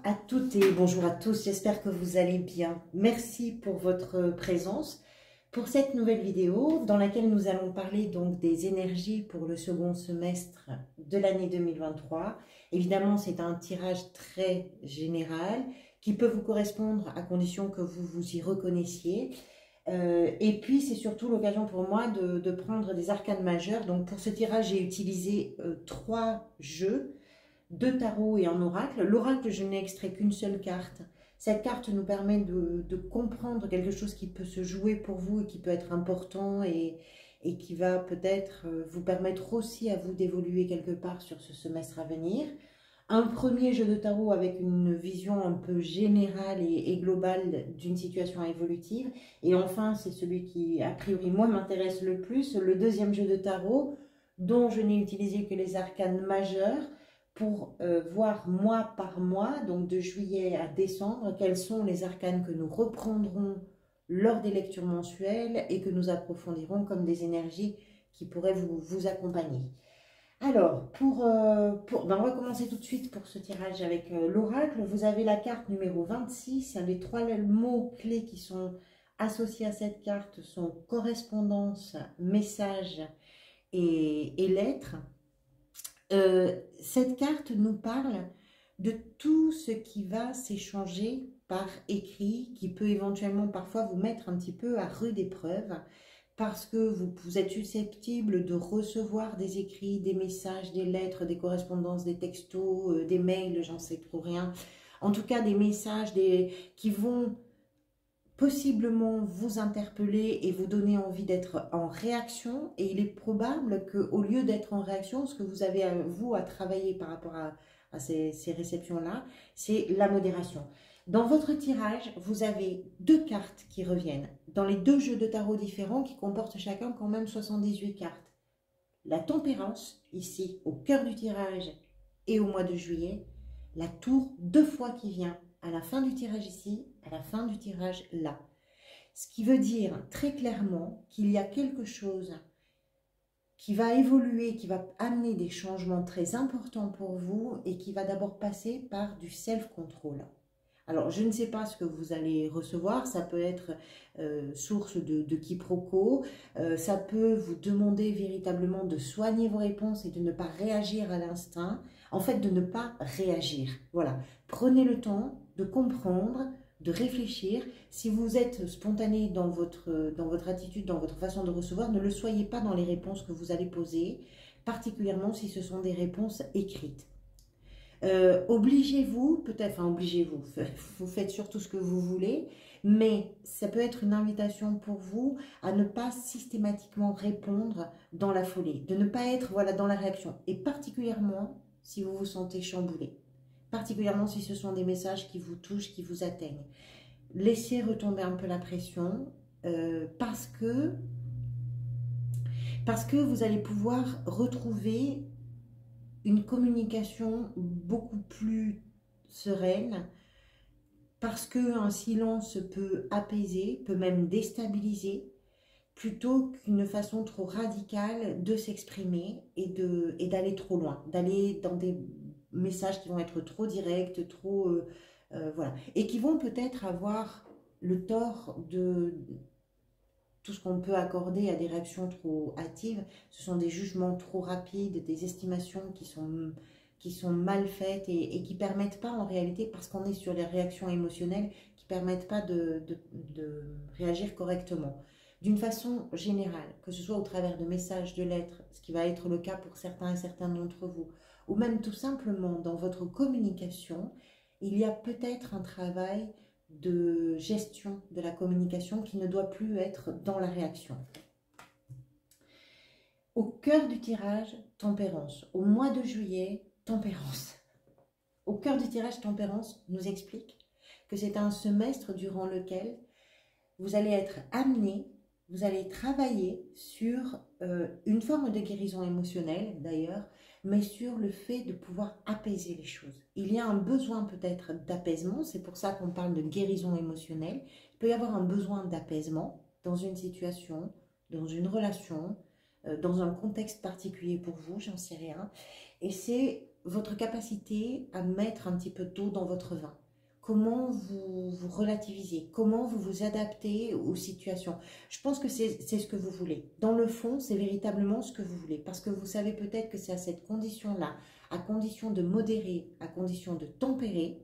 à toutes et bonjour à tous, j'espère que vous allez bien. Merci pour votre présence pour cette nouvelle vidéo dans laquelle nous allons parler donc des énergies pour le second semestre de l'année 2023. Évidemment, c'est un tirage très général qui peut vous correspondre à condition que vous vous y reconnaissiez. Et puis, c'est surtout l'occasion pour moi de prendre des arcanes majeures. Donc, pour ce tirage, j'ai utilisé 3 jeux. 2 tarots et un oracle. L'oracle, je n'ai extrait qu'une seule carte. Cette carte nous permet de comprendre quelque chose qui peut se jouer pour vous et qui peut être important et qui va peut-être vous permettre aussi à vous d'évoluer quelque part sur ce semestre à venir. Un premier jeu de tarot avec une vision un peu générale et globale d'une situation évolutive. Et enfin, c'est celui qui, a priori, moi, m'intéresse le plus, le deuxième jeu de tarot, dont je n'ai utilisé que les arcanes majeures, pour voir mois par mois, donc de juillet à décembre, quels sont les arcanes que nous reprendrons lors des lectures mensuelles et que nous approfondirons comme des énergies qui pourraient vous accompagner. Alors, on va commencer tout de suite pour ce tirage avec l'oracle. Vous avez la carte numéro 26. Les 3 mots clés qui sont associés à cette carte sont correspondance, message et lettres. Cette carte nous parle de tout ce qui va s'échanger par écrit, qui peut éventuellement parfois vous mettre un petit peu à rude épreuve, parce que vous êtes susceptible de recevoir des écrits, des messages, des lettres, des correspondances, des textos, des mails, j'en sais trop rien. En tout cas, des messages qui vont possiblement vous interpeller et vous donner envie d'être en réaction, et il est probable qu'au lieu d'être en réaction, ce que vous avez à travailler par rapport à ces réceptions-là, c'est la modération. Dans votre tirage, vous avez 2 cartes qui reviennent, dans les 2 jeux de tarot différents qui comportent chacun quand même 78 cartes. La tempérance, ici, au cœur du tirage et au mois de juillet, la tour 2 fois qui vient, à la fin du tirage ici, à la fin du tirage là. Ce qui veut dire très clairement qu'il y a quelque chose qui va évoluer, qui va amener des changements très importants pour vous et qui va d'abord passer par du self-control. Alors, je ne sais pas ce que vous allez recevoir, ça peut être source de quiproquos, ça peut vous demander véritablement de soigner vos réponses et de ne pas réagir à l'instinct, en fait de ne pas réagir. Voilà, prenez le temps de comprendre, de réfléchir. Si vous êtes spontané dans votre attitude, dans votre façon de recevoir, ne le soyez pas dans les réponses que vous allez poser, particulièrement si ce sont des réponses écrites. Obligez-vous, peut-être, enfin obligez-vous, vous faites surtout ce que vous voulez, mais ça peut être une invitation pour vous à ne pas systématiquement répondre dans la folie, de ne pas être dans la réaction, et particulièrement si vous vous sentez chamboulé, particulièrement si ce sont des messages qui vous touchent, qui vous atteignent. Laissez retomber un peu la pression parce que vous allez pouvoir retrouver une communication beaucoup plus sereine, parce qu'un silence peut apaiser, peut même déstabiliser, plutôt qu'une façon trop radicale de s'exprimer et d'aller trop loin, d'aller dans des messages qui vont être trop directs, trop voilà, et qui vont peut-être avoir le tort de tout ce qu'on peut accorder à des réactions trop hâtives. Ce sont des jugements trop rapides, des estimations qui sont mal faites et qui ne permettent pas en réalité, parce qu'on est sur les réactions émotionnelles, qui ne permettent pas de réagir correctement. D'une façon générale, que ce soit au travers de messages, de lettres, ce qui va être le cas pour certains et certaines d'entre vous, ou même tout simplement dans votre communication, il y a peut-être un travail de gestion de la communication qui ne doit plus être dans la réaction. Au cœur du tirage, tempérance. Au mois de juillet, tempérance. Au cœur du tirage, tempérance nous explique que c'est un semestre durant lequel vous allez être amené, vous allez travailler sur une forme de guérison émotionnelle d'ailleurs, mais sur le fait de pouvoir apaiser les choses. Il y a un besoin peut-être d'apaisement, c'est pour ça qu'on parle de guérison émotionnelle. Il peut y avoir un besoin d'apaisement dans une situation, dans une relation, dans un contexte particulier pour vous, j'en sais rien. Et c'est votre capacité à mettre un petit peu d'eau dans votre vin. Comment vous relativisez, comment vous vous adaptez aux situations. Je pense que c'est ce que vous voulez. Dans le fond, c'est véritablement ce que vous voulez. Parce que vous savez peut-être que c'est à cette condition-là, à condition de modérer, à condition de tempérer,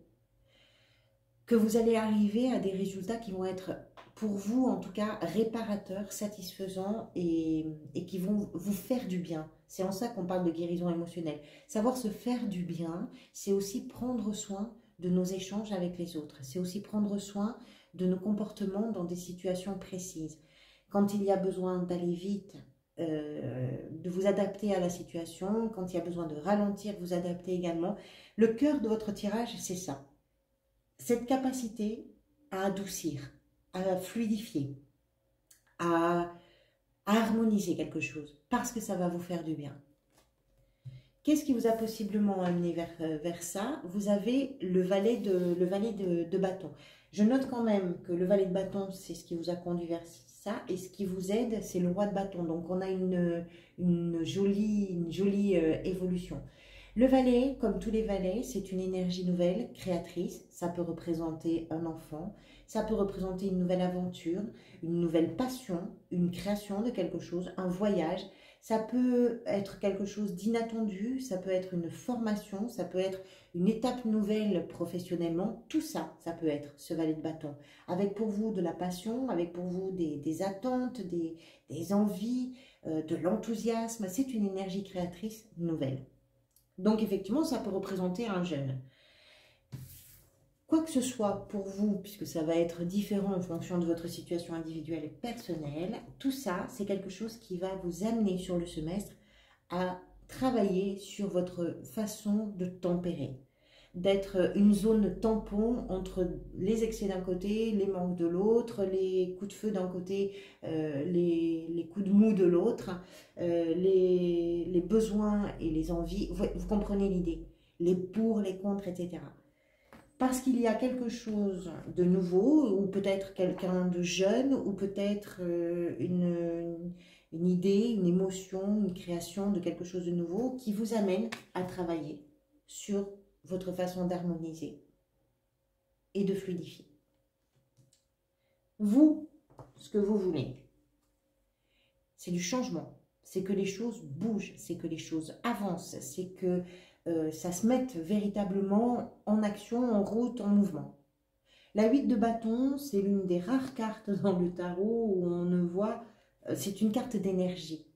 que vous allez arriver à des résultats qui vont être, pour vous en tout cas, réparateurs, satisfaisants et qui vont vous faire du bien. C'est en ça qu'on parle de guérison émotionnelle. Savoir se faire du bien, c'est aussi prendre soin de nos échanges avec les autres. C'est aussi prendre soin de nos comportements dans des situations précises. Quand il y a besoin d'aller vite, de vous adapter à la situation, quand il y a besoin de ralentir, vous adapter également. Le cœur de votre tirage, c'est ça. Cette capacité à adoucir, à fluidifier, à harmoniser quelque chose, parce que ça va vous faire du bien. Qu'est-ce qui vous a possiblement amené vers ça? Vous avez le valet de bâton. Je note quand même que le valet de bâton, c'est ce qui vous a conduit vers ça, et ce qui vous aide, c'est le roi de bâton. Donc on a une jolie évolution. Le valet, comme tous les valets, c'est une énergie nouvelle, créatrice. Ça peut représenter un enfant, ça peut représenter une nouvelle aventure, une nouvelle passion, une création de quelque chose, un voyage. Ça peut être quelque chose d'inattendu, ça peut être une formation, ça peut être une étape nouvelle professionnellement. Tout ça, ça peut être ce valet de bâton. Avec pour vous de la passion, avec pour vous des attentes, des envies, de l'enthousiasme. C'est une énergie créatrice nouvelle. Donc effectivement, ça peut représenter un jeune. Quoi que ce soit pour vous, puisque ça va être différent en fonction de votre situation individuelle et personnelle, tout ça, c'est quelque chose qui va vous amener sur le semestre à travailler sur votre façon de tempérer, d'être une zone tampon entre les excès d'un côté, les manques de l'autre, les coups de feu d'un côté, les coups de mou de l'autre, les besoins et les envies. Vous comprenez l'idée, les pour, les contre, etc. Parce qu'il y a quelque chose de nouveau, ou peut-être quelqu'un de jeune, ou peut-être une idée, une émotion, une création de quelque chose de nouveau qui vous amène à travailler sur votre façon d'harmoniser et de fluidifier. Vous, ce que vous voulez, c'est du changement, c'est que les choses bougent, c'est que les choses avancent, c'est que ça se mette véritablement en action, en route, en mouvement. La 8 de bâton, c'est l'une des rares cartes dans le tarot où on ne voit, c'est une carte d'énergie.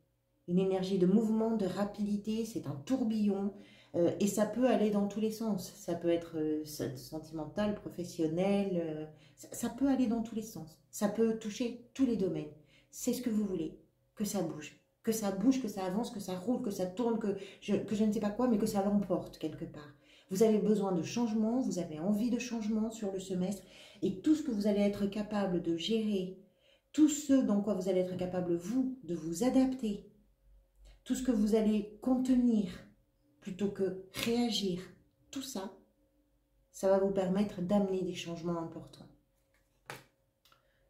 Une énergie de mouvement, de rapidité, c'est un tourbillon et ça peut aller dans tous les sens. Ça peut être sentimental, professionnel, ça peut aller dans tous les sens. Ça peut toucher tous les domaines. C'est ce que vous voulez, que ça bouge. Que ça bouge, que ça avance, que ça roule, que ça tourne, que je ne sais pas quoi, mais que ça l'emporte quelque part. Vous avez besoin de changement, vous avez envie de changement sur le semestre, et tout ce que vous allez être capable de gérer, tout ce dans quoi vous allez être capable, vous, de vous adapter, tout ce que vous allez contenir, plutôt que réagir, tout ça, ça va vous permettre d'amener des changements importants.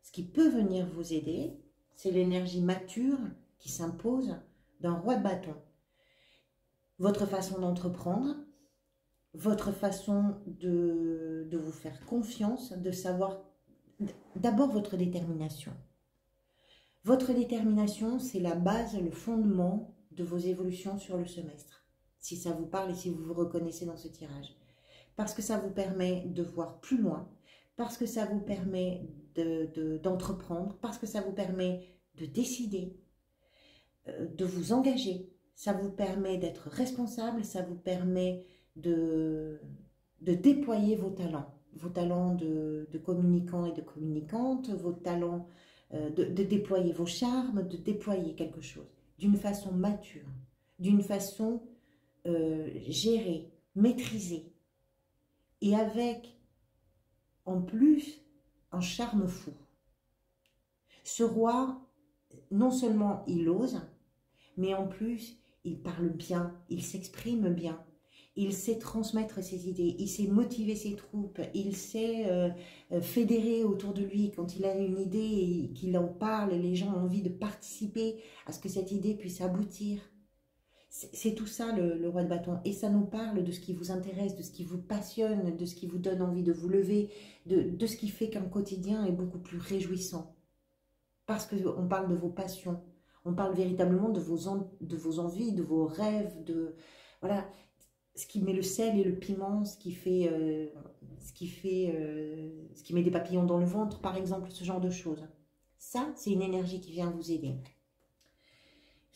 Ce qui peut venir vous aider, c'est l'énergie mature qui s'impose d'un roi de bâton. Votre façon d'entreprendre, votre façon de vous faire confiance, de savoir, d'abord votre détermination. Votre détermination, c'est la base, le fondement de vos évolutions sur le semestre. Si ça vous parle et si vous vous reconnaissez dans ce tirage. Parce que ça vous permet de voir plus loin, parce que ça vous permet d'entreprendre, parce que ça vous permet de décider, de vous engager, ça vous permet d'être responsable, ça vous permet de déployer vos talents de communicant et de communicante, vos talents de déployer vos charmes, de déployer quelque chose d'une façon mature, d'une façon gérée, maîtrisée, et avec en plus un charme fou. Ce roi, non seulement il ose, mais en plus, il parle bien, il s'exprime bien, il sait transmettre ses idées, il sait motiver ses troupes, il sait fédérer autour de lui. Quand il a une idée et qu'il en parle, les gens ont envie de participer à ce que cette idée puisse aboutir. C'est tout ça le roi de bâton. Et ça nous parle de ce qui vous intéresse, de ce qui vous passionne, de ce qui vous donne envie de vous lever, de ce qui fait qu'un quotidien est beaucoup plus réjouissant. Parce qu'on parle de vos passions, on parle véritablement de vos envies, de vos rêves, voilà, ce qui met le sel et le piment, ce qui met des papillons dans le ventre, par exemple, ce genre de choses. Ça, c'est une énergie qui vient vous aider.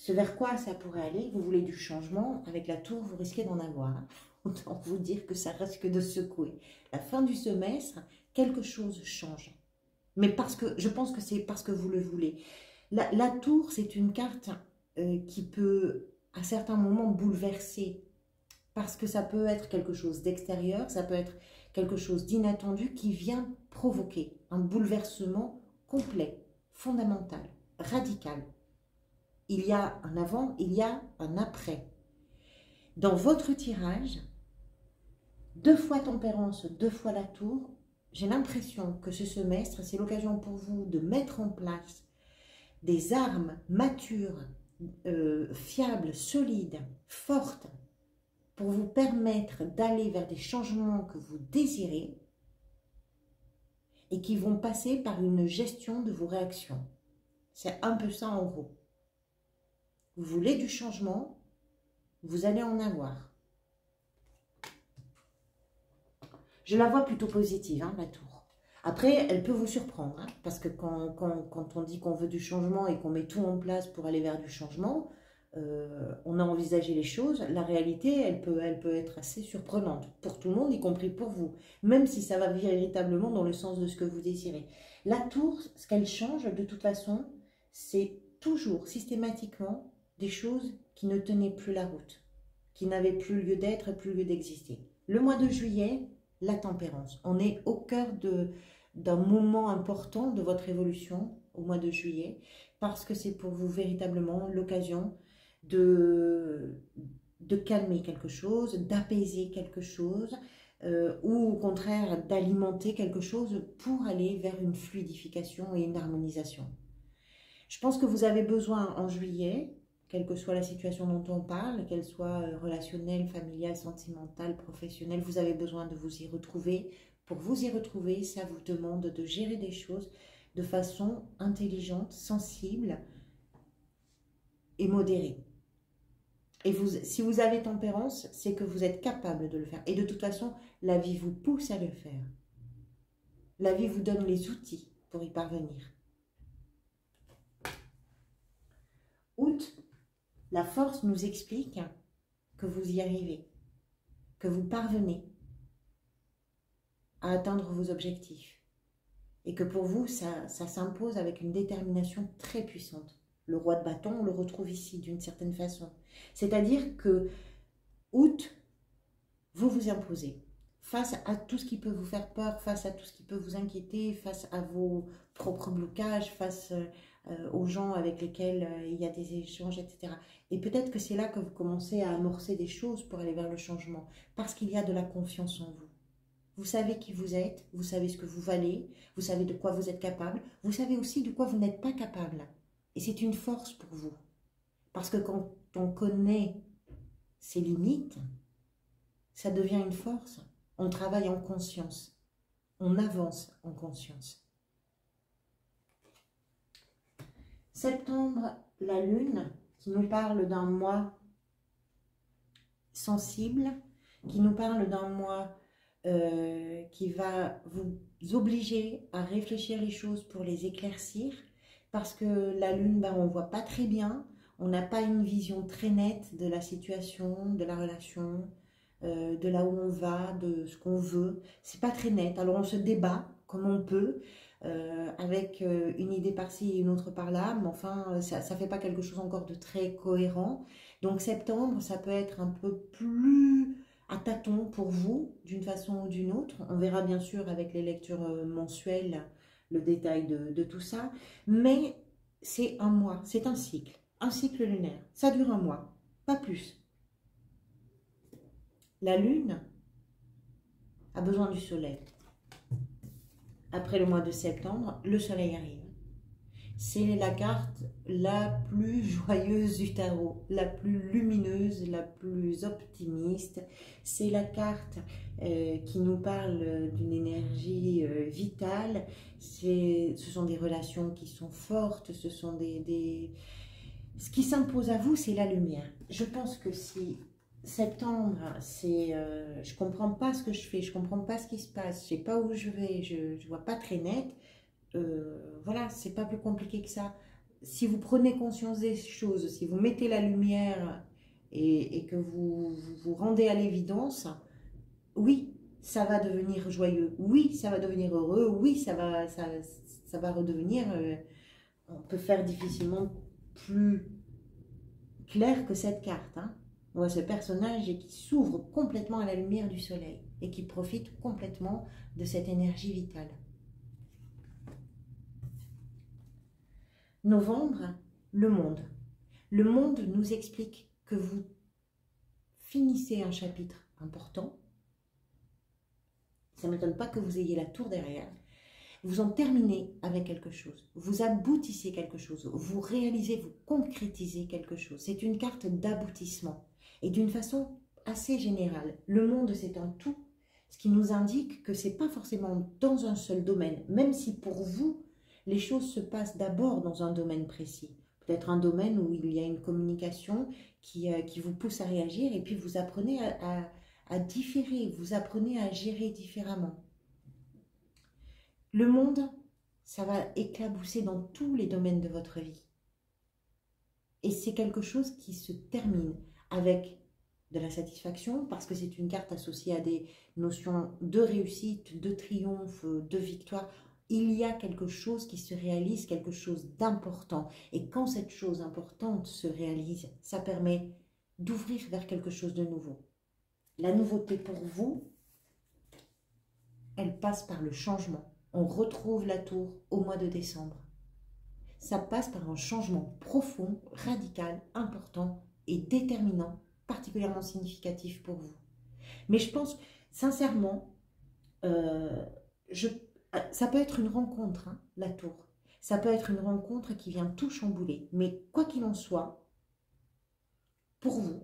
Ce vers quoi ça pourrait aller? Vous voulez du changement? Avec la tour, vous risquez d'en avoir. Autant vous dire que ça risque de secouer. La fin du semestre, quelque chose change. Mais je pense que c'est parce que vous le voulez. La tour, c'est une carte qui peut, à certains moments, bouleverser. Parce que ça peut être quelque chose d'extérieur, ça peut être quelque chose d'inattendu qui vient provoquer un bouleversement complet, fondamental, radical. Il y a un avant, il y a un après. Dans votre tirage, 2 fois tempérance, 2 fois la tour, j'ai l'impression que ce semestre, c'est l'occasion pour vous de mettre en place des armes matures, fiables, solides, fortes, pour vous permettre d'aller vers des changements que vous désirez et qui vont passer par une gestion de vos réactions. C'est un peu ça en gros. Vous voulez du changement, vous allez en avoir. Je la vois plutôt positive, hein, la tour. Après, elle peut vous surprendre, hein, parce que quand on dit qu'on veut du changement et qu'on met tout en place pour aller vers du changement, on a envisagé les choses. La réalité, elle peut être assez surprenante pour tout le monde, y compris pour vous, même si ça va véritablement dans le sens de ce que vous désirez. La tour, ce qu'elle change, de toute façon, c'est toujours, systématiquement, des choses qui ne tenaient plus la route, qui n'avaient plus lieu d'être, plus lieu d'exister. Le mois de juillet, la tempérance. On est au cœur d'un moment important de votre évolution au mois de juillet, parce que c'est pour vous véritablement l'occasion de calmer quelque chose, d'apaiser quelque chose, ou au contraire d'alimenter quelque chose pour aller vers une fluidification et une harmonisation. Je pense que vous avez besoin en juillet, quelle que soit la situation dont on parle, qu'elle soit relationnelle, familiale, sentimentale, professionnelle, vous avez besoin de vous y retrouver. Pour vous y retrouver, ça vous demande de gérer des choses de façon intelligente, sensible et modérée. Et si vous avez tempérance, c'est que vous êtes capable de le faire. Et de toute façon, la vie vous pousse à le faire. La vie vous donne les outils pour y parvenir. Août, la force nous explique que vous y arrivez, que vous parvenez à atteindre vos objectifs. Et que pour vous, ça s'impose avec une détermination très puissante. Le roi de bâton, on le retrouve ici d'une certaine façon. C'est-à-dire que août, vous vous imposez face à tout ce qui peut vous faire peur, face à tout ce qui peut vous inquiéter, face à vos propres blocages, face aux gens avec lesquels il y a des échanges, etc. Et peut-être que c'est là que vous commencez à amorcer des choses pour aller vers le changement, parce qu'il y a de la confiance en vous. Vous savez qui vous êtes, vous savez ce que vous valez, vous savez de quoi vous êtes capable, vous savez aussi de quoi vous n'êtes pas capable. Et c'est une force pour vous. Parce que quand on connaît ses limites, ça devient une force. On travaille en conscience. On avance en conscience. Septembre, la lune, qui nous parle d'un mois sensible, qui nous parle d'un mois qui va vous obliger à réfléchir les choses pour les éclaircir, parce que la lune, on ne voit pas très bien, on n'a pas une vision très nette de la situation, de la relation, de là où on va, de ce qu'on veut. C'est pas très net, alors on se débat comme on peut, avec une idée par-ci et une autre par-là, mais enfin, ça ne fait pas quelque chose encore de très cohérent. Donc septembre, ça peut être un peu plus à tâtons pour vous, d'une façon ou d'une autre. On verra bien sûr avec les lectures mensuelles le détail de tout ça, mais c'est un mois, c'est un cycle lunaire. Ça dure un mois, pas plus. La lune a besoin du soleil. Après le mois de septembre, le soleil arrive. C'est la carte la plus joyeuse du tarot, la plus lumineuse, la plus optimiste. C'est la carte qui nous parle d'une énergie vitale. Ce sont des relations qui sont fortes, ce sont Ce qui s'impose à vous, c'est la lumière. Je pense que si septembre, c'est, je comprends pas ce que je fais, je comprends pas ce qui se passe, je sais pas où je vais, je vois pas très net. Voilà, c'est pas plus compliqué que ça. Si vous prenez conscience des choses, si vous mettez la lumière et que vous rendez à l'évidence, oui, ça va devenir joyeux, oui, ça va devenir heureux, oui, ça va redevenir, on peut faire difficilement plus clair que cette carte. Hein. On voit ce personnage qui s'ouvre complètement à la lumière du soleil et qui profite complètement de cette énergie vitale. Novembre, le monde. Le monde nous explique que vous finissez un chapitre important. Ça ne m'étonne pas que vous ayez la tour derrière. Vous en terminez avec quelque chose. Vous aboutissez quelque chose. Vous réalisez, vous concrétisez quelque chose. C'est une carte d'aboutissement. Et d'une façon assez générale. Le monde, c'est un tout. Ce qui nous indique que ce n'est pas forcément dans un seul domaine. Même si pour vous, les choses se passent d'abord dans un domaine précis. Peut-être un domaine où il y a une communication qui vous pousse à réagir et puis vous apprenez à différer, vous apprenez à gérer différemment. Le monde, ça va éclabousser dans tous les domaines de votre vie. Et c'est quelque chose qui se termine avec de la satisfaction parce que c'est une carte associée à des notions de réussite, de triomphe, de victoire. Il y a quelque chose qui se réalise, quelque chose d'important. Et quand cette chose importante se réalise, ça permet d'ouvrir vers quelque chose de nouveau. La nouveauté pour vous, elle passe par le changement. On retrouve la tour au mois de décembre. Ça passe par un changement profond, radical, important et déterminant, particulièrement significatif pour vous. Mais je pense, sincèrement, ça peut être une rencontre, hein, la tour. Ça peut être une rencontre qui vient tout chambouler. Mais quoi qu'il en soit, pour vous,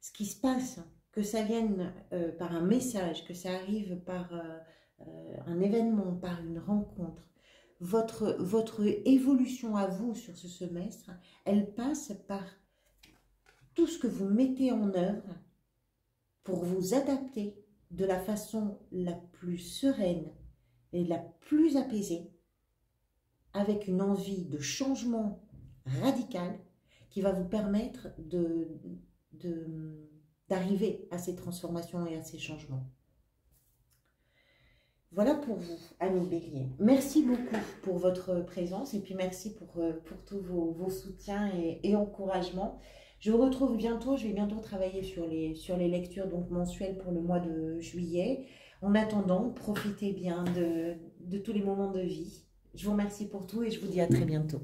ce qui se passe, que ça vienne par un message, que ça arrive par un événement, par une rencontre, votre évolution à vous sur ce semestre, elle passe par tout ce que vous mettez en œuvre pour vous adapter de la façon la plus sereine et la plus apaisée, avec une envie de changement radical qui va vous permettre d'arriver à ces transformations et à ces changements. Voilà pour vous, amis Bélier. Merci beaucoup pour votre présence et puis merci pour tous vos soutiens et encouragements. Je vous retrouve bientôt, je vais bientôt travailler sur les lectures donc mensuelles pour le mois de juillet. En attendant, profitez bien de tous les moments de vie. Je vous remercie pour tout et je vous dis à très bientôt.